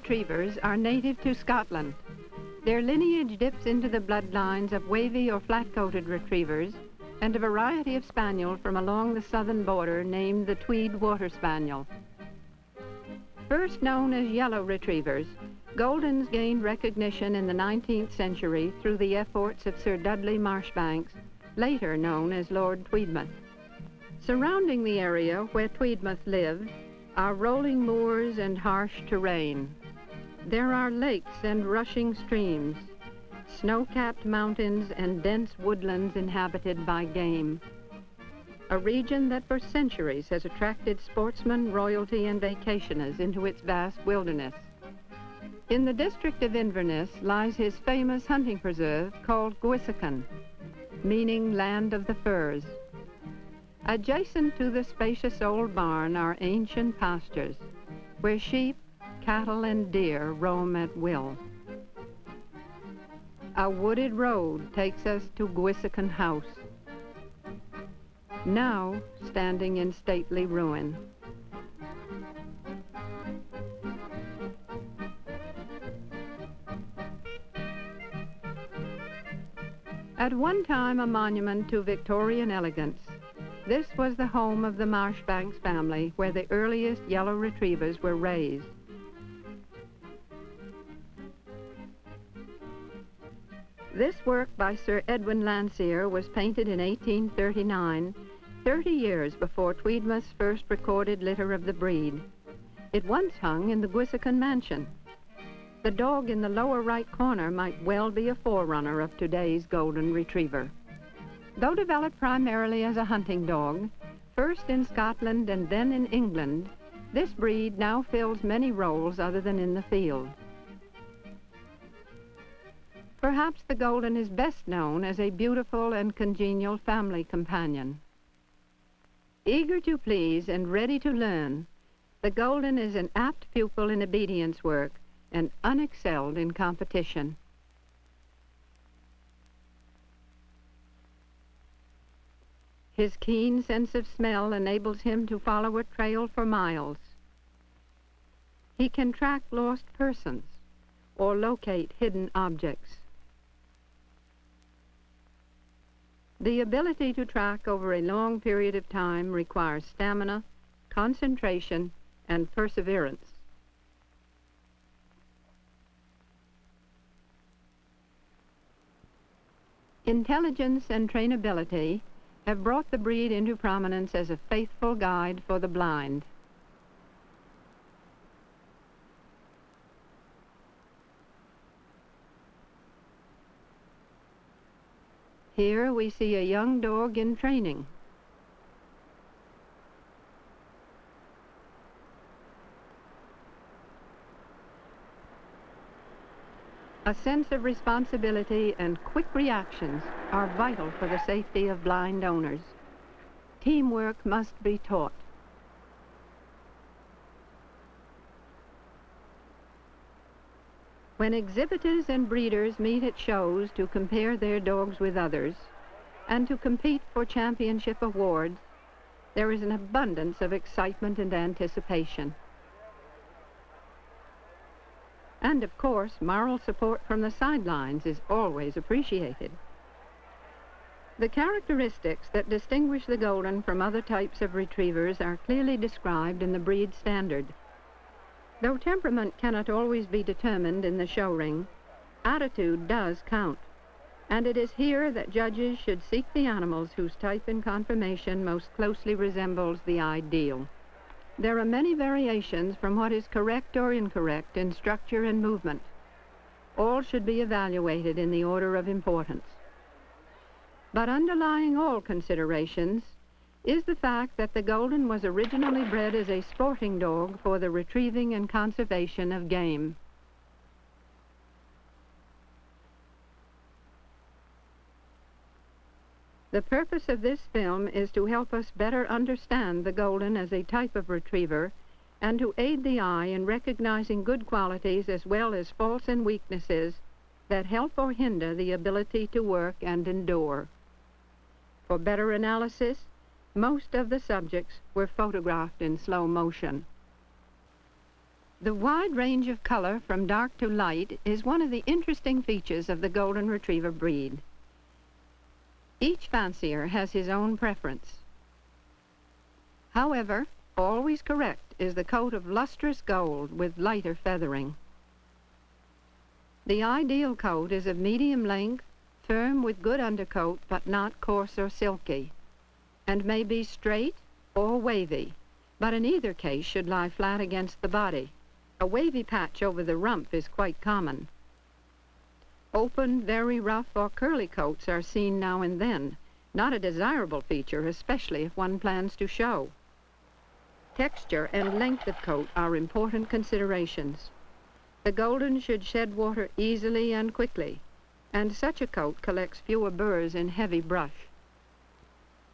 retrievers are native to Scotland. Their lineage dips into the bloodlines of wavy or flat-coated retrievers and a variety of spaniel from along the southern border named the Tweed Water Spaniel. First known as yellow retrievers, Goldens gained recognition in the 19th century through the efforts of Sir Dudley Marshbanks, later known as Lord Tweedmouth. Surrounding the area where Tweedmouth lived are rolling moors and harsh terrain. There are lakes and rushing streams, snow-capped mountains and dense woodlands inhabited by game. A region that for centuries has attracted sportsmen, royalty, and vacationers into its vast wilderness. In the district of Inverness lies his famous hunting preserve called Gwissacan, meaning land of the firs. Adjacent to the spacious old barn are ancient pastures, where sheep, cattle, and deer roam at will. A wooded road takes us to Gwissacan House, now standing in stately ruin. At one time a monument to Victorian elegance, this was the home of the Marshbanks family, where the earliest yellow retrievers were raised. This work by Sir Edwin Landseer was painted in 1839, 30 years before Tweedmouth's first recorded litter of the breed. It once hung in the Gwissacan mansion. The dog in the lower right corner might well be a forerunner of today's golden retriever. Though developed primarily as a hunting dog, first in Scotland and then in England, this breed now fills many roles other than in the field. Perhaps the Golden is best known as a beautiful and congenial family companion. Eager to please and ready to learn, the Golden is an apt pupil in obedience work and unexcelled in competition. His keen sense of smell enables him to follow a trail for miles. He can track lost persons or locate hidden objects. The ability to track over a long period of time requires stamina, concentration, and perseverance. Intelligence and trainability have brought the breed into prominence as a faithful guide for the blind. Here we see a young dog in training. A sense of responsibility and quick reactions are vital for the safety of blind owners. Teamwork must be taught. When exhibitors and breeders meet at shows to compare their dogs with others and to compete for championship awards, there is an abundance of excitement and anticipation. And of course, moral support from the sidelines is always appreciated. The characteristics that distinguish the Golden from other types of retrievers are clearly described in the breed standard. Though temperament cannot always be determined in the show ring, attitude does count, and it is here that judges should seek the animals whose type and conformation most closely resembles the ideal. There are many variations from what is correct or incorrect in structure and movement. All should be evaluated in the order of importance. But underlying all considerations is the fact that the Golden was originally bred as a sporting dog for the retrieving and conservation of game. The purpose of this film is to help us better understand the Golden as a type of retriever and to aid the eye in recognizing good qualities as well as faults and weaknesses that help or hinder the ability to work and endure. For better analysis, most of the subjects were photographed in slow motion. The wide range of color from dark to light is one of the interesting features of the Golden Retriever breed. Each fancier has his own preference. However, always correct is the coat of lustrous gold with lighter feathering. The ideal coat is of medium length, firm with good undercoat but not coarse or silky, and may be straight or wavy, but in either case should lie flat against the body. A wavy patch over the rump is quite common. Open, very rough or curly coats are seen now and then, not a desirable feature, especially if one plans to show. Texture and length of coat are important considerations. The Golden should shed water easily and quickly, and such a coat collects fewer burrs in heavy brush.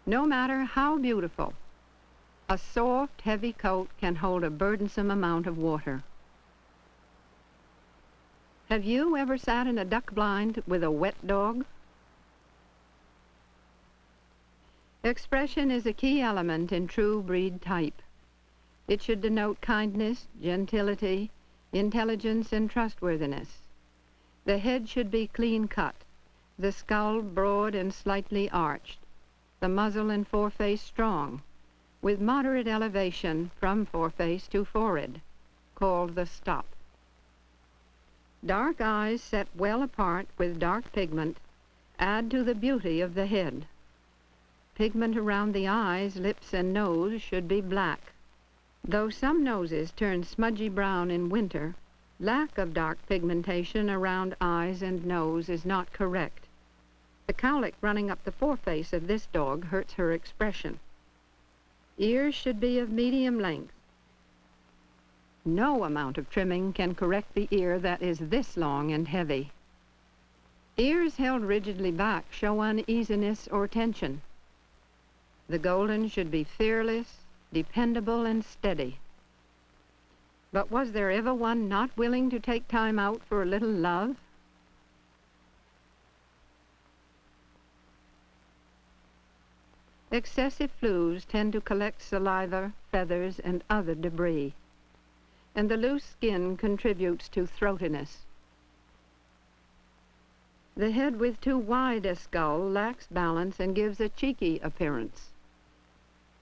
No matter how beautiful, a soft, heavy coat can hold a burdensome amount of water. Have you ever sat in a duck blind with a wet dog? Expression is a key element in true breed type. It should denote kindness, gentility, intelligence, and trustworthiness. The head should be clean cut, the skull broad and slightly arched, the muzzle and foreface strong, with moderate elevation from foreface to forehead, called the stop. Dark eyes set well apart with dark pigment add to the beauty of the head. Pigment around the eyes, lips, and nose should be black. Though some noses turn smudgy brown in winter, lack of dark pigmentation around eyes and nose is not correct. The cowlick running up the foreface of this dog hurts her expression. Ears should be of medium length. No amount of trimming can correct the ear that is this long and heavy. Ears held rigidly back show uneasiness or tension. The Golden should be fearless, dependable, and steady. But was there ever one not willing to take time out for a little love? Excessive flues tend to collect saliva, feathers, and other debris, and the loose skin contributes to throatiness. The head with too wide a skull lacks balance and gives a cheeky appearance.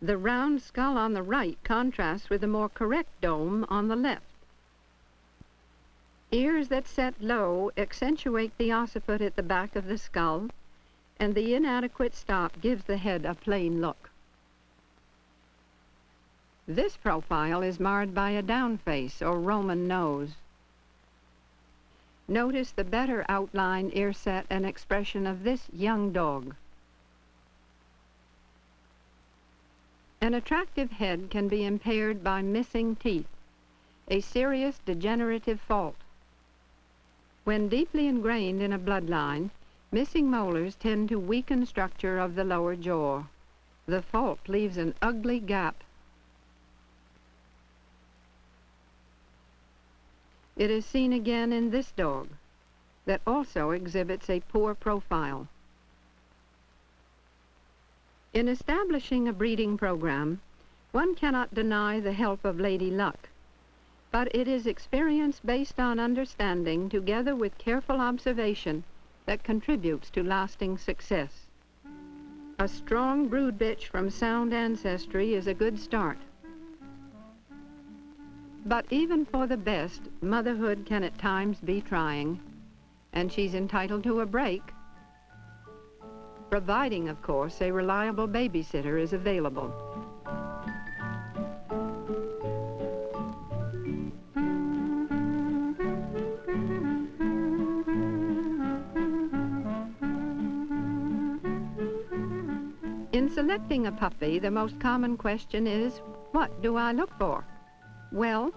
The round skull on the right contrasts with the more correct dome on the left. Ears that set low accentuate the occiput at the back of the skull, and the inadequate stop gives the head a plain look. This profile is marred by a down face or Roman nose. Notice the better outline, ear set, and expression of this young dog. An attractive head can be impaired by missing teeth, a serious degenerative fault. When deeply ingrained in a bloodline, missing molars tend to weaken structure of the lower jaw. The fault leaves an ugly gap. It is seen again in this dog, that also exhibits a poor profile. In establishing a breeding program, one cannot deny the help of lady luck, but it is experience based on understanding together with careful observation that contributes to lasting success. A strong brood bitch from sound ancestry is a good start. But even for the best, motherhood can at times be trying, and she's entitled to a break, providing, of course, a reliable babysitter is available. In selecting a puppy, the most common question is, what do I look for? Well,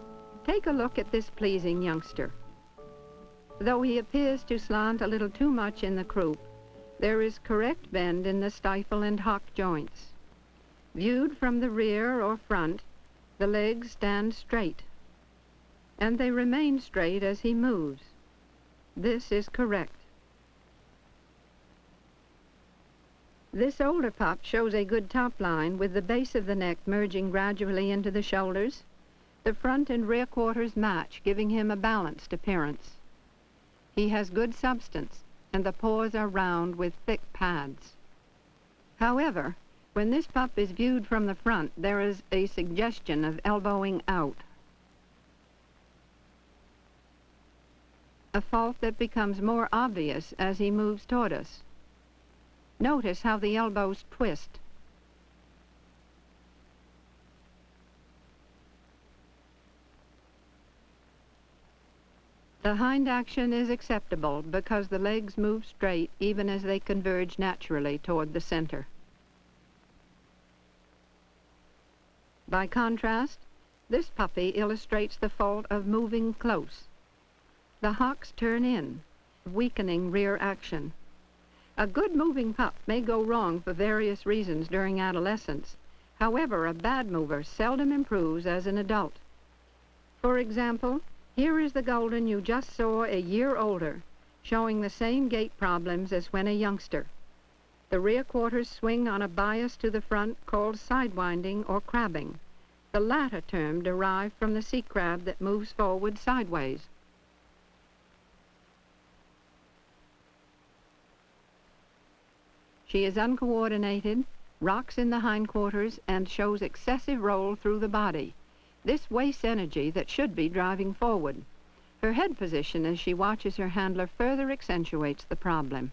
take a look at this pleasing youngster. Though he appears to slant a little too much in the croup, there is correct bend in the stifle and hock joints. Viewed from the rear or front, the legs stand straight, and they remain straight as he moves. This is correct. This older pup shows a good top line with the base of the neck merging gradually into the shoulders, The front and rear quarters match, giving him a balanced appearance. He has good substance, and the paws are round with thick pads. However, when this pup is viewed from the front, there is a suggestion of elbowing out, a fault that becomes more obvious as he moves toward us. Notice how the elbows twist. The hind action is acceptable because the legs move straight even as they converge naturally toward the center. By contrast, this puppy illustrates the fault of moving close. The hocks turn in, weakening rear action. A good moving pup may go wrong for various reasons during adolescence. However, a bad mover seldom improves as an adult. For example, here is the Golden you just saw a year older, showing the same gait problems as when a youngster. The rear quarters swing on a bias to the front called sidewinding or crabbing, the latter term derived from the sea crab that moves forward sideways. She is uncoordinated, rocks in the hindquarters, and shows excessive roll through the body. This wastes energy that should be driving forward. Her head position as she watches her handler further accentuates the problem.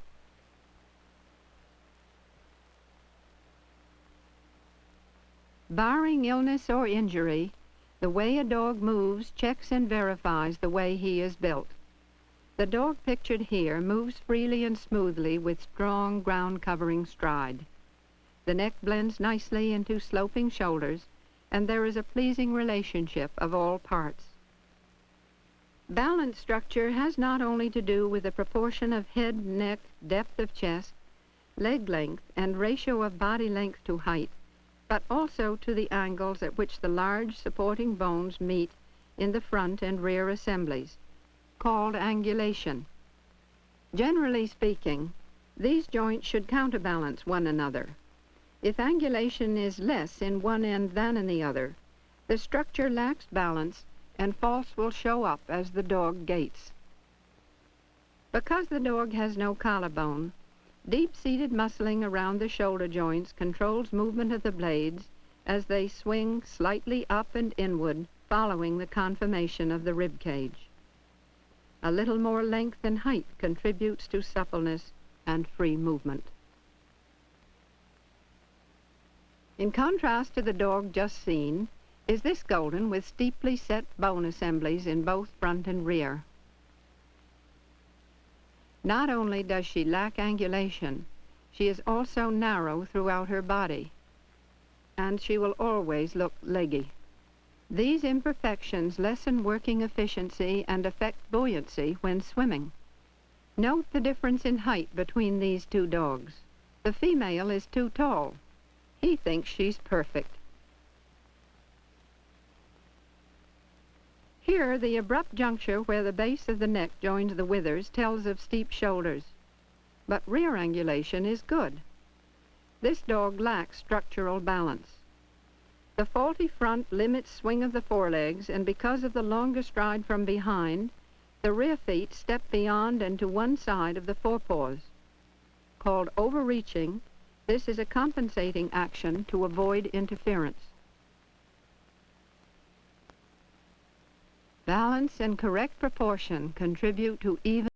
Barring illness or injury, the way a dog moves checks and verifies the way he is built. The dog pictured here moves freely and smoothly with strong ground-covering stride. The neck blends nicely into sloping shoulders, and there is a pleasing relationship of all parts. Balance structure has not only to do with the proportion of head, neck, depth of chest, leg length, and ratio of body length to height, but also to the angles at which the large supporting bones meet in the front and rear assemblies, called angulation. Generally speaking, these joints should counterbalance one another. If angulation is less in one end than in the other, the structure lacks balance and faults will show up as the dog gaits. Because the dog has no collarbone, deep-seated muscling around the shoulder joints controls movement of the blades as they swing slightly up and inward following the conformation of the rib cage. A little more length and height contributes to suppleness and free movement. In contrast to the dog just seen is this Golden with steeply set bone assemblies in both front and rear. Not only does she lack angulation, she is also narrow throughout her body, and she will always look leggy. These imperfections lessen working efficiency and affect buoyancy when swimming. Note the difference in height between these two dogs. The female is too tall. He thinks she's perfect. Here, the abrupt juncture where the base of the neck joins the withers tells of steep shoulders, but rear angulation is good. This dog lacks structural balance. The faulty front limits swing of the forelegs, and because of the longer stride from behind, the rear feet step beyond and to one side of the forepaws. Called overreaching, this is a compensating action to avoid interference. Balance and correct proportion contribute to even